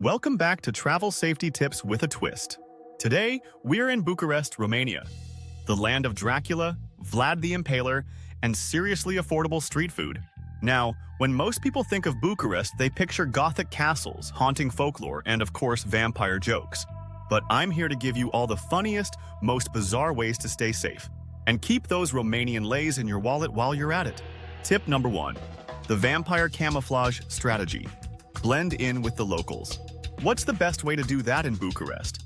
Welcome back to Travel Safety Tips with a Twist. Today, we're in Bucharest, Romania, the land of Dracula, Vlad the Impaler, and seriously affordable street food. Now, when most people think of Bucharest, they picture Gothic castles, haunting folklore, and of course, vampire jokes. But I'm here to give you all the funniest, most bizarre ways to stay safe. And keep those Romanian leis in your wallet while you're at it. Tip number 1. The vampire camouflage strategy. Blend in with the locals. What's the best way to do that in Bucharest?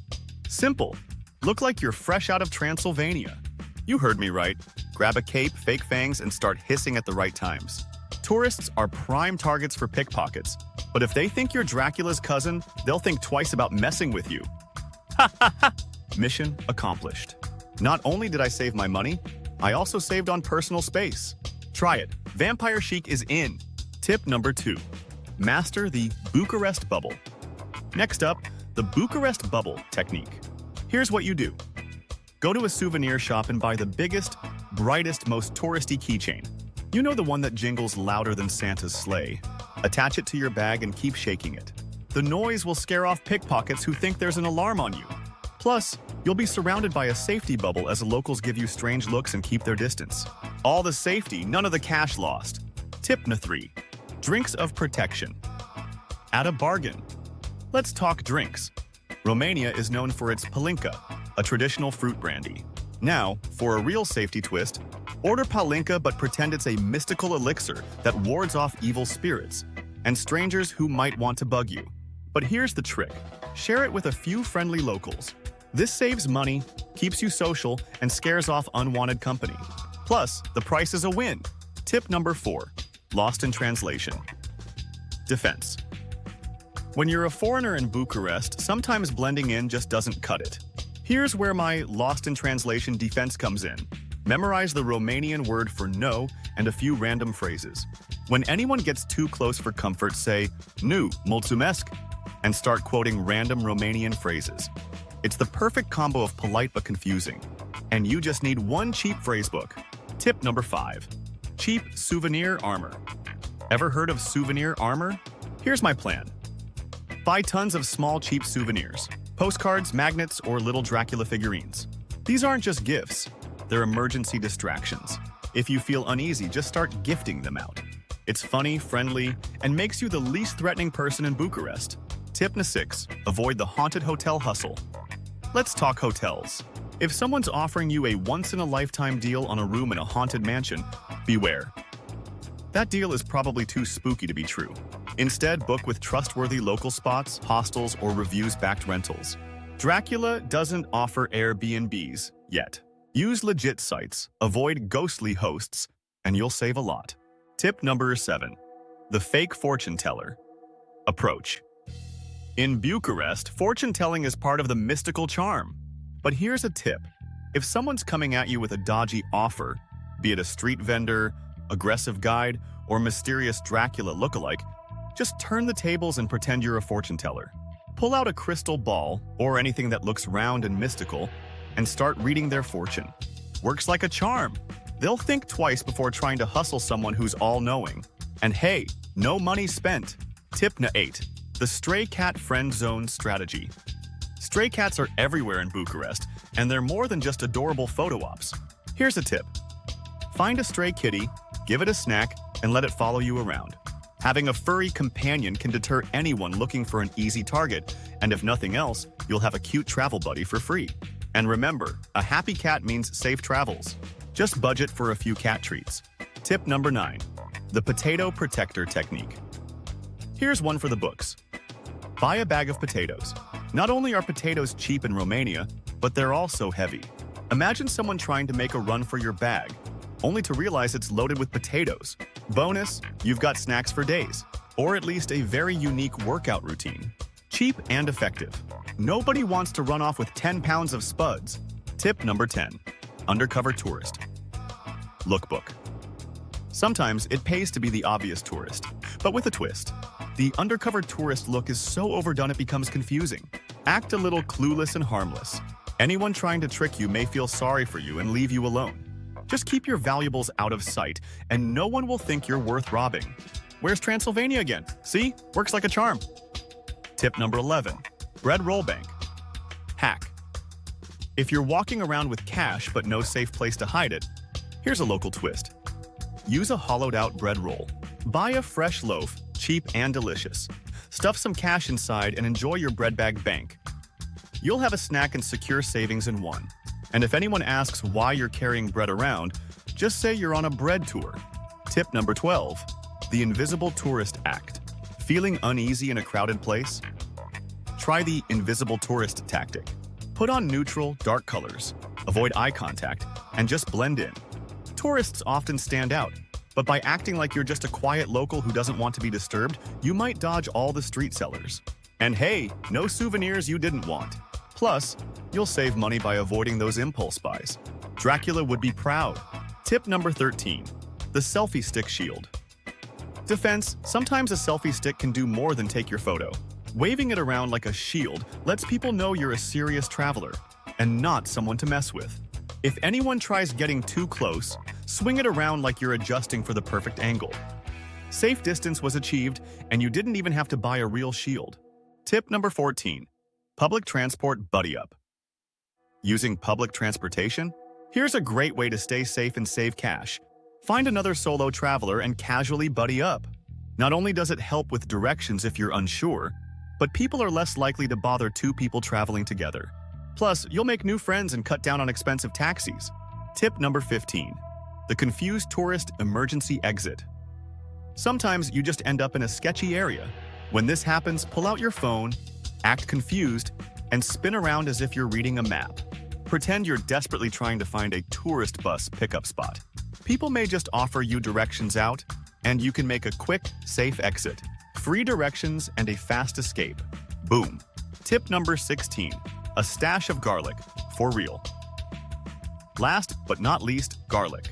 Simple. Look like you're fresh out of Transylvania. You heard me right. Grab a cape, fake fangs, and start hissing at the right times. Tourists are prime targets for pickpockets, but if they think you're Dracula's cousin, they'll think twice about messing with you. Ha ha ha! Mission accomplished. Not only did I save my money, I also saved on personal space. Try it. Vampire chic is in. Tip number 2. Master the Bucharest bubble. Next up, the Bucharest bubble technique. Here's what you do. Go to a souvenir shop and buy the biggest, brightest, most touristy keychain. You know, the one that jingles louder than Santa's sleigh. Attach it to your bag and keep shaking it. The noise will scare off pickpockets who think there's an alarm on you. Plus, you'll be surrounded by a safety bubble as the locals give you strange looks and keep their distance. All the safety, none of the cash lost. Tip number 3. Drinks of protection. At a bargain. Let's talk drinks. Romania is known for its palinka, a traditional fruit brandy. Now, for a real safety twist, order palinka but pretend it's a mystical elixir that wards off evil spirits and strangers who might want to bug you. But here's the trick. Share it with a few friendly locals. This saves money, keeps you social, and scares off unwanted company. Plus, the price is a win. Tip number 4. Lost in translation. Defense. When you're a foreigner in Bucharest, sometimes blending in just doesn't cut it. Here's where my lost in translation defense comes in. Memorize the Romanian word for no and a few random phrases. When anyone gets too close for comfort, say, "Nu, mulțumesc," and start quoting random Romanian phrases. It's the perfect combo of polite but confusing. And you just need one cheap phrasebook. Tip number 5. Cheap souvenir armor. Ever heard of souvenir armor? Here's my plan. Buy tons of small, cheap souvenirs. Postcards, magnets, or little Dracula figurines. These aren't just gifts. They're emergency distractions. If you feel uneasy, just start gifting them out. It's funny, friendly, and makes you the least threatening person in Bucharest. Tip number 6. Avoid the haunted hotel hustle. Let's talk hotels. If someone's offering you a once-in-a-lifetime deal on a room in a haunted mansion, beware. That deal is probably too spooky to be true. Instead, book with trustworthy local spots, hostels, or reviews-backed rentals. Dracula doesn't offer Airbnbs yet. Use legit sites, avoid ghostly hosts, and you'll save a lot. Tip number 7. The fake fortune teller. Approach. In Bucharest, fortune-telling is part of the mystical charm. But here's a tip. If someone's coming at you with a dodgy offer, be it a street vendor, aggressive guide, or mysterious Dracula lookalike, just turn the tables and pretend you're a fortune teller. Pull out a crystal ball, or anything that looks round and mystical, and start reading their fortune. Works like a charm. They'll think twice before trying to hustle someone who's all-knowing. And hey, no money spent. Tip number 8. The stray cat friend zone strategy. Stray cats are everywhere in Bucharest, and they're more than just adorable photo ops. Here's a tip. Find a stray kitty, give it a snack, and let it follow you around. Having a furry companion can deter anyone looking for an easy target, and if nothing else, you'll have a cute travel buddy for free. And remember, a happy cat means safe travels. Just budget for a few cat treats. Tip number 9. The potato protector technique. Here's one for the books. Buy a bag of potatoes. Not only are potatoes cheap in Romania, but they're also heavy. Imagine someone trying to make a run for your bag, only to realize it's loaded with potatoes. Bonus, you've got snacks for days, or at least a very unique workout routine. Cheap and effective. Nobody wants to run off with 10 pounds of spuds. Tip number 10. Undercover tourist. Lookbook. Sometimes it pays to be the obvious tourist, but with a twist. The undercover tourist look is so overdone it becomes confusing. Act a little clueless and harmless. Anyone trying to trick you may feel sorry for you and leave you alone. Just keep your valuables out of sight, and no one will think you're worth robbing. Where's Transylvania again? See? Works like a charm. Tip number 11. Bread roll bank. Hack. If you're walking around with cash but no safe place to hide it, here's a local twist. Use a hollowed-out bread roll. Buy a fresh loaf, cheap and delicious. Stuff some cash inside and enjoy your bread bag bank. You'll have a snack and secure savings in one. And if anyone asks why you're carrying bread around, just say you're on a bread tour. Tip number 12. The invisible tourist act. Feeling uneasy in a crowded place? Try the invisible tourist tactic. Put on neutral, dark colors, avoid eye contact, and just blend in. Tourists often stand out, but by acting like you're just a quiet local who doesn't want to be disturbed, you might dodge all the street sellers. And hey, no souvenirs you didn't want. Plus, you'll save money by avoiding those impulse buys. Dracula would be proud. Tip number 13. The selfie stick shield. Defense: sometimes a selfie stick can do more than take your photo. Waving it around like a shield lets people know you're a serious traveler and not someone to mess with. If anyone tries getting too close, swing it around like you're adjusting for the perfect angle. Safe distance was achieved, and you didn't even have to buy a real shield. Tip number 14. Public transport buddy up. Using public transportation? Here's a great way to stay safe and save cash. Find another solo traveler and casually buddy up. Not only does it help with directions if you're unsure, but people are less likely to bother two people traveling together. Plus, you'll make new friends and cut down on expensive taxis. Tip number 15. The confused tourist emergency exit. Sometimes you just end up in a sketchy area. When this happens, pull out your phone, act confused, and spin around as if you're reading a map. Pretend you're desperately trying to find a tourist bus pickup spot. People may just offer you directions out, and you can make a quick, safe exit. Free directions and a fast escape. Boom. Tip number 16. A stash of garlic. For real. Last but not least, garlic.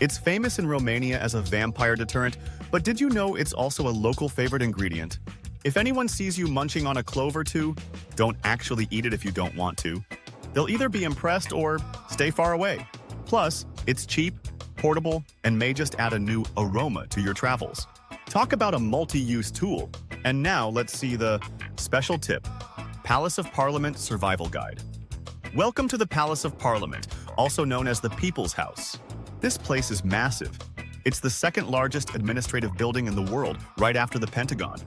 It's famous in Romania as a vampire deterrent, but did you know it's also a local favorite ingredient? If anyone sees you munching on a clove or two, don't actually eat it if you don't want to. They'll either be impressed or stay far away. Plus, it's cheap, portable, and may just add a new aroma to your travels. Talk about a multi-use tool. And now let's see the special tip. Palace of Parliament Survival Guide. Welcome to the Palace of Parliament, also known as the People's House. This place is massive. It's the second largest administrative building in the world, right after the Pentagon.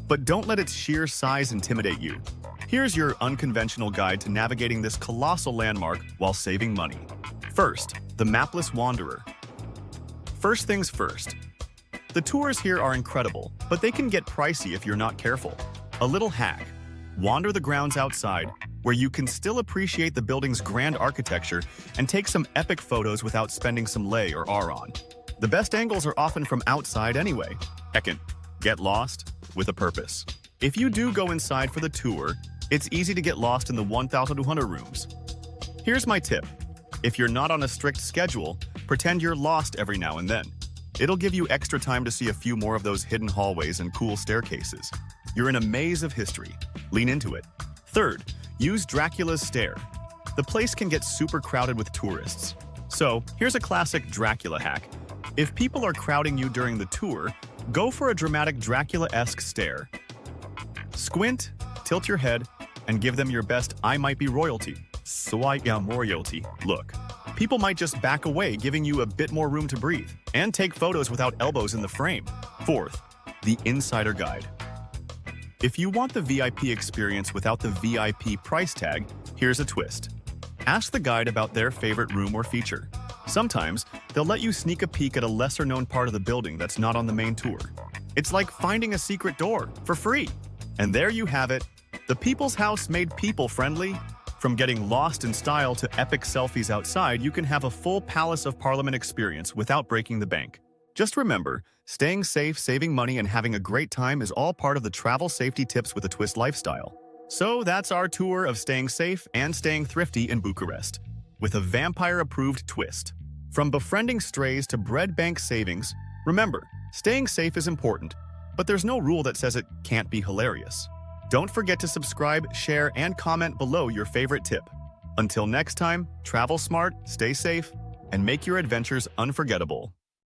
But don't let its sheer size intimidate you. Here's your unconventional guide to navigating this colossal landmark while saving money. First, the mapless wanderer. First things first. The tours here are incredible, but they can get pricey if you're not careful. A little hack. Wander the grounds outside, where you can still appreciate the building's grand architecture and take some epic photos without spending some lei or R on. The best angles are often from outside anyway. Second, get lost with a purpose. If you do go inside for the tour, it's easy to get lost in the 1,200 rooms. Here's my tip. If you're not on a strict schedule, pretend you're lost every now and then. It'll give you extra time to see a few more of those hidden hallways and cool staircases. You're in a maze of history. Lean into it. Third, use Dracula's stare. The place can get super crowded with tourists. So, here's a classic Dracula hack. If people are crowding you during the tour, go for a dramatic Dracula-esque stare. Squint, tilt your head, and give them your best I might be royalty. So I am royalty look. People might just back away, giving you a bit more room to breathe, and take photos without elbows in the frame. Fourth, the insider guide. If you want the VIP experience without the VIP price tag, here's a twist. Ask the guide about their favorite room or feature. Sometimes, they'll let you sneak a peek at a lesser-known part of the building that's not on the main tour. It's like finding a secret door for free. And there you have it. The People's House made people-friendly. From getting lost in style to epic selfies outside, you can have a full Palace of Parliament experience without breaking the bank. Just remember, staying safe, saving money, and having a great time is all part of the travel safety tips with a twist lifestyle. So that's our tour of staying safe and staying thrifty in Bucharest, with a vampire-approved twist. From befriending strays to bread bank savings, remember, staying safe is important, but there's no rule that says it can't be hilarious. Don't forget to subscribe, share, and comment below your favorite tip. Until next time, travel smart, stay safe, and make your adventures unforgettable.